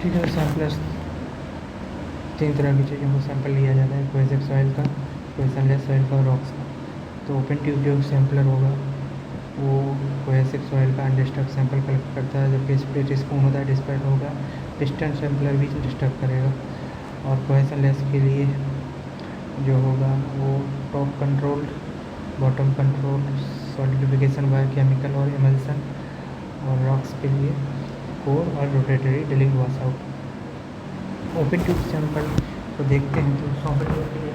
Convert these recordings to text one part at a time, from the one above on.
ठीक है। सैम्पलर्स 3 तरह की चीज़ों को सैंपल लिया जाता है, कोहेसिव सॉइल का, कोहेशनलेस सॉइल का और रॉक्स का। तो ओपन ट्यूब जो सैंपलर होगा वो कोहेसिव सॉइल का अनडिस्टर्ब सैंपल कलेक्ट करता है, जबकि स्प्लिट स्पून होता है डिस्पर्ट होगा, डिस्टेंट सैंपलर भी डिस्टर्ब करेगा। और कोहेशनलेस के लिए जो होगा वो top controlled, bottom controlled, solidification by chemical और इमल्सन, और रॉक्स के लिए कोर और rotary drilling wash out. Open tube sample को देखते हैं तो ओपन ट्यूब के लिए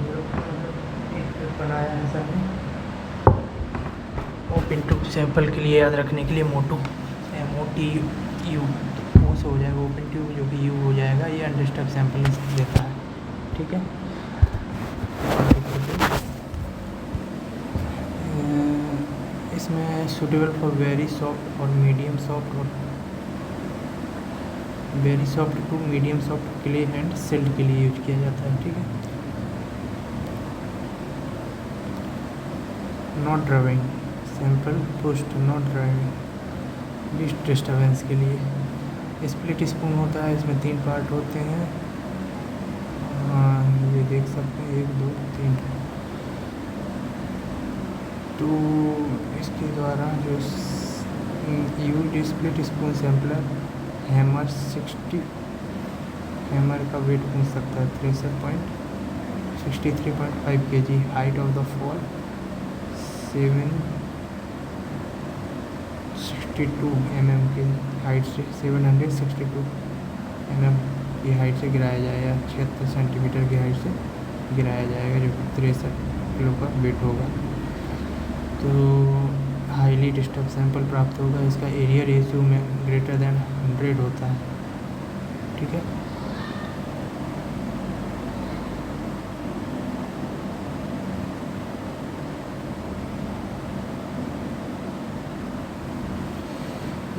एक बनाया है सर ने। ओपन ट्यूब सैंपल के लिए याद रखने के लिए मोटू MOTU वो से हो जाएगा। ओपन ट्यूब जो कि यू हो जाएगा, ये अनडिस्टर्ब सैंपल देता है। ठीक है। इसमें सूटेबल फॉर वेरी सॉफ्ट और मीडियम सॉफ्ट और very soft to medium soft clay and silt के लिए यूज किया जाता है। ठीक है। Not driving sample pushed, not driving least disturbance के लिए। स्प्लिट स्पून होता है, इसमें 3 पार्ट होते हैं। ये देख सकते हैं 1 2 3। तो इसके द्वारा जो use split spoon sampler hammer 60 hammer का वेट पूछ सकता है 63.5 kg, height of the fall 762 mm के हाइट से 762 mm की हाइट से गिराया जाएगा, 76 सेंटीमीटर की हाइट से गिराया जाएगा, जो 63 किलो का वेट होगा। तो हाईली डिस्टर्ब सैंपल प्राप्त होगा। इसका एरिया रेशियो में ग्रेटर देन 100 होता है। ठीक है।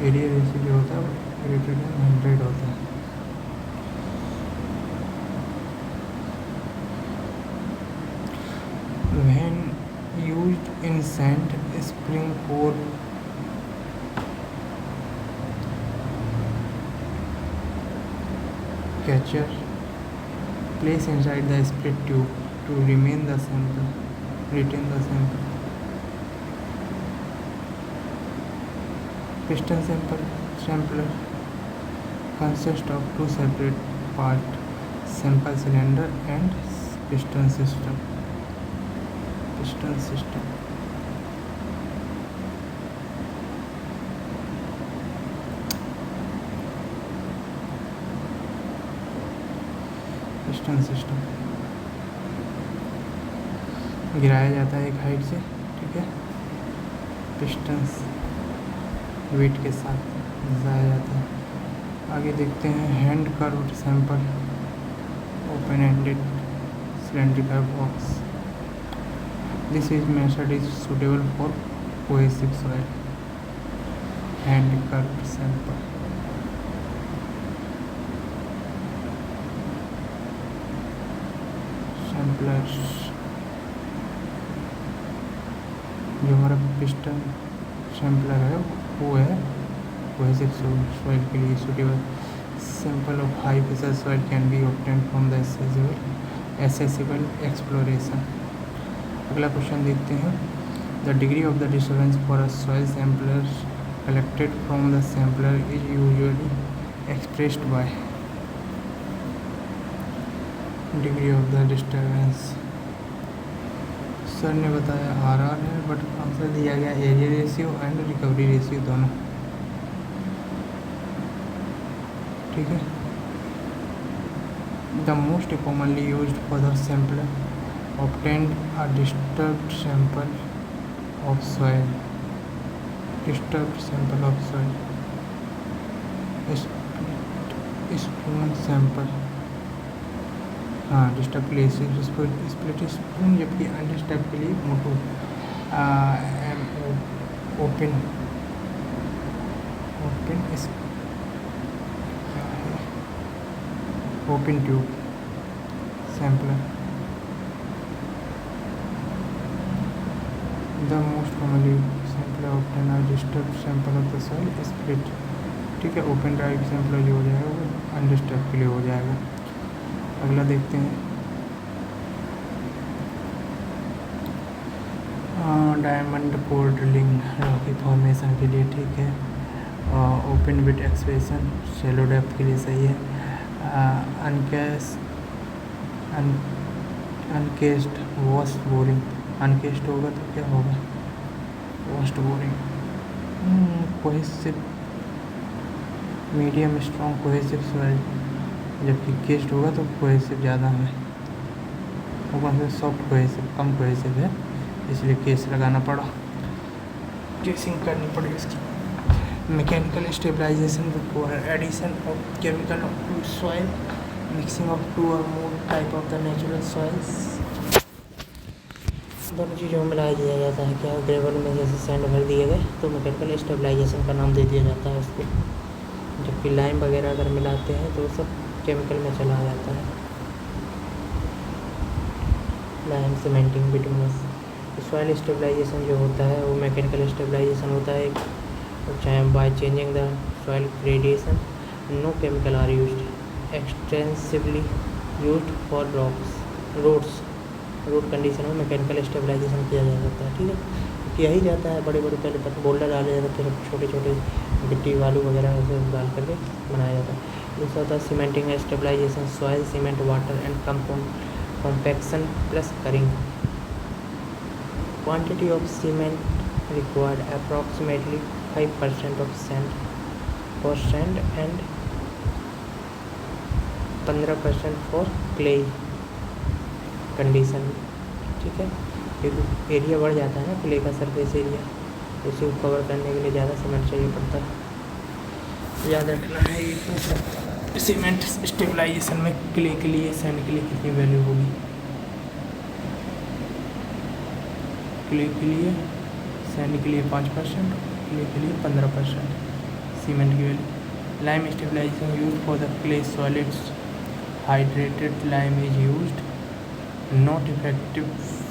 एरिया रेशियो जो होता है वो ग्रेटर देन 100 होता है। When used in sand spring core catcher, place inside the split tube to retain the sample. Piston sampler consists of 2 separate parts, sample cylinder and piston system. Piston system गिराया जाता है एक height से। ठीक है। Pistons wait के साथ गिराया जाता है। आगे देखते हैं hand curved sample, open ended cylindrical box. This is method is suitable for cohesive soil. Hand curved sample samplers जो हमारा पिस्टन सैंपलर है वो है कोहेसिव सॉइल के लिए suitable. Sample of high pressure soil can be obtained from the accessible exploration. अगला question देखते हैं। The degree of the disturbance for a soil sampler collected from the sampler is usually expressed by degree of the disturbance. Sir ने बताया RR है, but answer दिया गया area ratio and recovery ratio दोनों। ठीक है। The most commonly used for the sampler obtained a disturbed sample of soil. Split spoon sample, हाँ disturb के लिए स्प्लिट स्पून, जबकि अनडिस्टर्ब के लिए मोटू open open tube sampler. The most commonly sample obtained are disturbed sample of the soil split ठीक है। Open drive sampler जो हो जाएगा वो अनडिस्टर्ब के लिए हो जाएगा। अगला देखते हैं, diamond core drilling Rocky formation के लिए, ठीक है। Open bit expression shallow depth के लिए सही है। अनकेस्ड वॉस्ट बोरिंग, अनकेस्ड होगा तो क्या होगा, wash boring. Cohesive medium strong cohesive soil, जबकि केस्ड होगा तो कोहेसिव ज़्यादा है, ऊपर से सॉफ्ट कोहेसिव कम कोहेसिव है, इसलिए केस लगाना पड़ा, केसिंग करनी पड़ी इसकी। Mechanical stabilisation require addition of chemical to soil, mixing of 2 और more type of the natural soils. दोनों चीज़ों में मिलाया दिया जाता है। क्या ग्रेवल में जैसे सैंड भर दिए गए तो मैकेनिकल स्टेबलाइजेशन का नाम दे दिया जाता है उसको, जबकि लाइम वगैरह अगर मिलाते हैं तो सब केमिकल में चला जाता है। Lime cementing bitumen, soil stabilization जो होता है वो मैकेनिकल स्टेबलाइजेशन होता है, चाहे by changing the soil gradation. No chemical are used, extensively used for roads, road condition में मैकेनिकल स्टेबलाइजेशन किया जा सकता है, ठीक है। किया ही जाता है, बड़े बड़े पहले बोल्डर डाले जाते हैं, फिर छोटे छोटे गिट्टी बालू वगैरह ऐसे डाल करके बनाया जाता है। दूसरा होता है cementing stabilisation, soil cement water and compaction plus curing. Quantity of cement required approximately 5% of sand and 15% for clay condition, ठीक है। क्योंकि एरिया बढ़ जाता है ना क्ले का सरफेस एरिया, उसी को कवर करने के लिए ज़्यादा सीमेंट चाहिए पड़ता है। याद रखना है ये सीमेंट स्टेबलाइजेशन में क्ले के लिए सैंड के लिए कितनी वैल्यू होगी। क्ले के लिए सैंड के लिए 5%, क्ले के लिए 15% सीमेंट की value. Lime stabilisation use for the clay solids, hydrated lime is used, not effective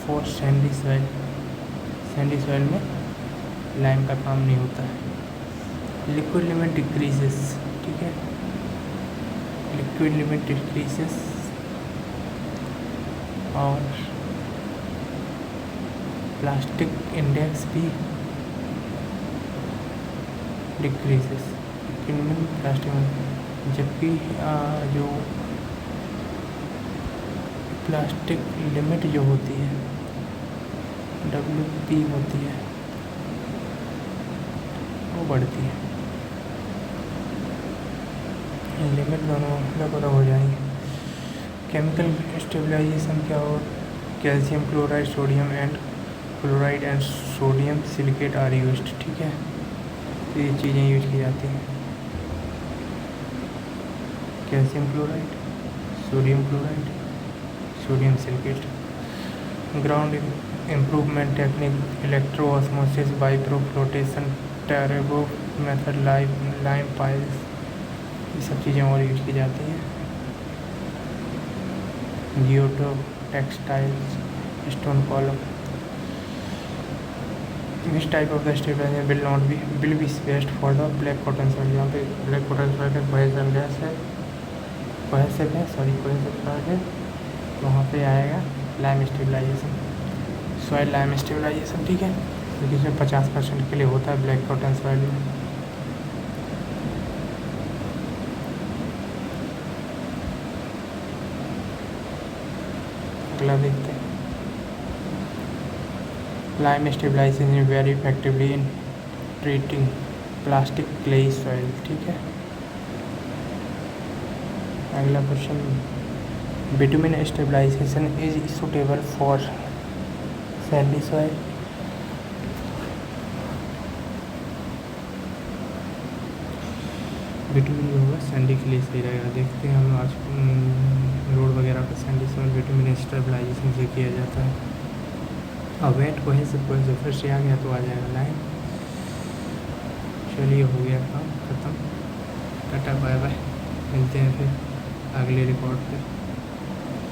for sandy soil. Sandy soil में लाइम का काम नहीं होता है। लिक्विड लिमिट डिक्रीजेस, ठीक है, लिक्विड लिमिट डिक्रीजेस और प्लास्टिक इंडेक्स भी डिक्रीजेस, लिक्विड लिमिट प्लास्टिक में, जबकि जो प्लास्टिक लिमिट जो होती है WP होती है वो बढ़ती है। लिमिट दोनों अलग अलग हो जाएंगे। केमिकल स्टेबलाइजेशन क्या हो, calcium chloride sodium and chloride and sodium silicate are used, ठीक है। तो ये चीज़ें यूज की जाती हैं, calcium chloride, sodium chloride, sodium silicate. Ground improvement technique, electro osmosis, vibroflotation, टेरेगो मेथड, लाइम पाइल्स, ये सब चीज़ें और यूज की जाती हैं। Geotextiles, stone column. This type of the stabilizer will be best for the black cotton soil. यहाँ पे ब्लैक कॉटन सॉइल का कोहेसिव गैस है, कोहेसिव है, वहाँ पे आएगा lime stabilisation, soil lime stabilisation, ठीक है। क्योंकि इसमें 50% के लिए होता है ब्लैक कॉटन सॉइल में। अगला देखते हैं, lime stabilisation is very effectively in treating plastic clay soil, ठीक है। अगला question, bitumen stabilisation is suitable for sandy soil. Bitumen जो होगा सैंडी के लिए सही रहेगा। देखते हैं हम आज रोड वगैरह पर सैंडी सॉइल बिटुमिन स्टेबलाइजेशन से किया जाता है। अब वेट कोहेसिव फिर से आ गया तो आ जाएगा लाइन। चलिए हो गया काम ख़त्म, टाटा बाय बाय, मिलते हैं फिर अगले रिकॉर्ड पे।